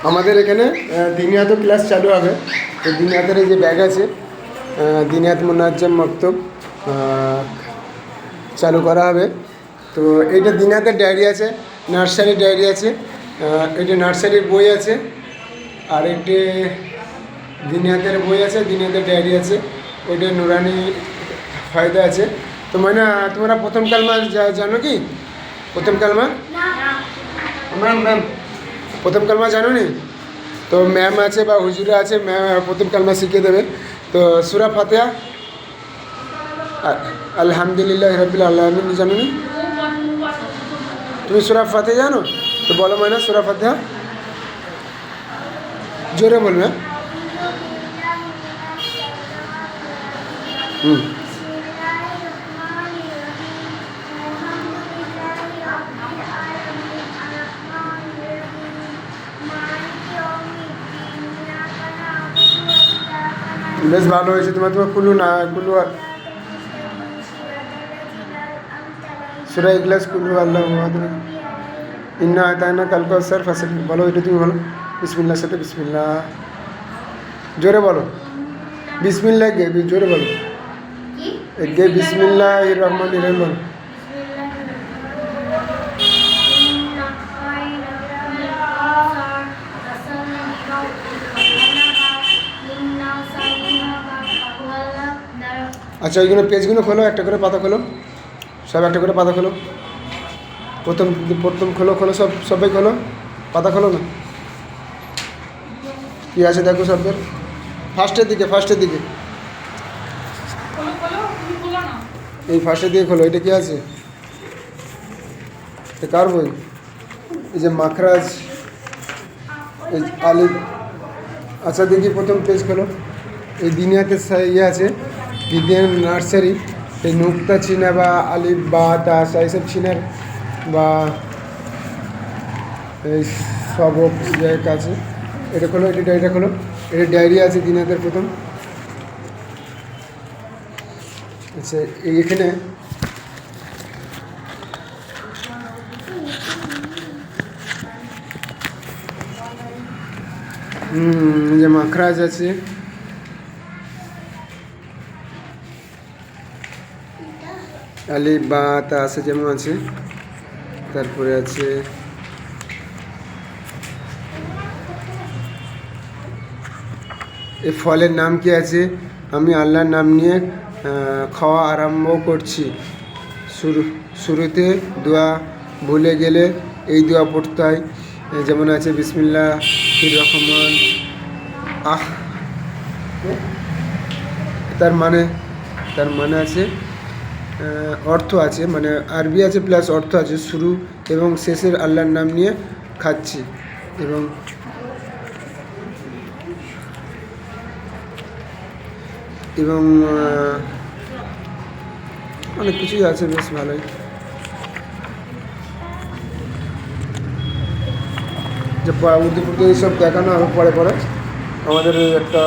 আমাদের এখানে দিনিয়াত ক্লাস চালু হবে। তো দিনিয়াতের এই যে ব্যাগ আছে, দিনিয়াত মুনাজ্জাম মক্তব চালু করা হবে। তো এইটা দিনিয়াতের ডায়েরি আছে, নার্সারি ডায়েরি আছে, এটা নার্সারির বই আছে, আর একটি দিনিয়াতের বই আছে, দিনিয়াতের ডায়েরি আছে, ওইটা নুরানি ফায়দা আছে। তো মানে তোমরা প্রথম কালমা জানো কি? প্রথম কালমা ম্যাম প্রথম কালমা জানো নি? তো ম্যাম আছে বা হুজুরা আছে, ম্যাম প্রথম কালমা শিখিয়ে দেবে। তো সূরা ফাতিহা, আলহামদুলিল্লাহ রাব্বিল আলামিন জানো নি? তুমি সূরা ফাতিহা জানো? তো বলো মানে সূরা ফাতিহা জোরে বলবে। হুম বেশ ভালো হয়েছে। তোমার কুলু না কুলু সূরা ইখলাস, কুলু আল্লাহু আহাদ, ইন্না আতাইনা কাল কাউসার ফাসিল। বলো এটা তুমি বলো বিসমিল্লাহর সাথে। বিসমিল্লাহ জোরে বলো। বিসমিল্লাহ গে জোরে বলো। গে বিসমিল্লাহির রহমানির রহিম বলো। আচ্ছা ওইগুলো পেজগুলো খোলো, একটা করে পাতা খোলো, সব একটা করে পাতা খোলো। প্রথম প্রথম খোলো সব, সবাই খোলো, পাতা খোলো না। কী আছে দেখো সবের, ফার্স্টের দিকে এই ফার্স্টের দিকে খোলো। এটা কী আছে? কার বই? এই যে মাখরাজ, এই আলিফ। আচ্ছা দেখি প্রথম পেজ খোলো। এই দিনিয়াতের ইয়ে আছে, দিনিয়াত নার্সারি। এই নুক্তা চিনা বা আলিফ বা তা এইসব চিনার বা এই সবক আছে। এটা খোলো, এটা ডায়েরিটা খোলো। এটা ডায়েরি আছে দিনিয়াতের প্রথম। আচ্ছা এইখানে যে মাখরাজ আছে, আলিফ বা তা আছে যেমন আছে। তারপরে আছে এই ফলের নাম কি আছে? আমি আল্লাহর নাম নিয়ে খাওয়া আরম্ভ করছি। শুরুতে দোয়া ভুলে গেলে এই দোয়া পড়তে হয়। যেমন আছে বিসমিল্লাহির রহমান তার মানে আছে, অর্থ আছে, মানে আরবি আছে প্লাস অর্থ আছে। শুরু এবং শেষের আল্লাহর নাম নিয়ে খাচ্ছি। এবং অনেক কিছুই আছে, বেশ ভালোই। যে উর্দু ফুর্দু এইসব দেখানো হবে পরে আমাদের একটা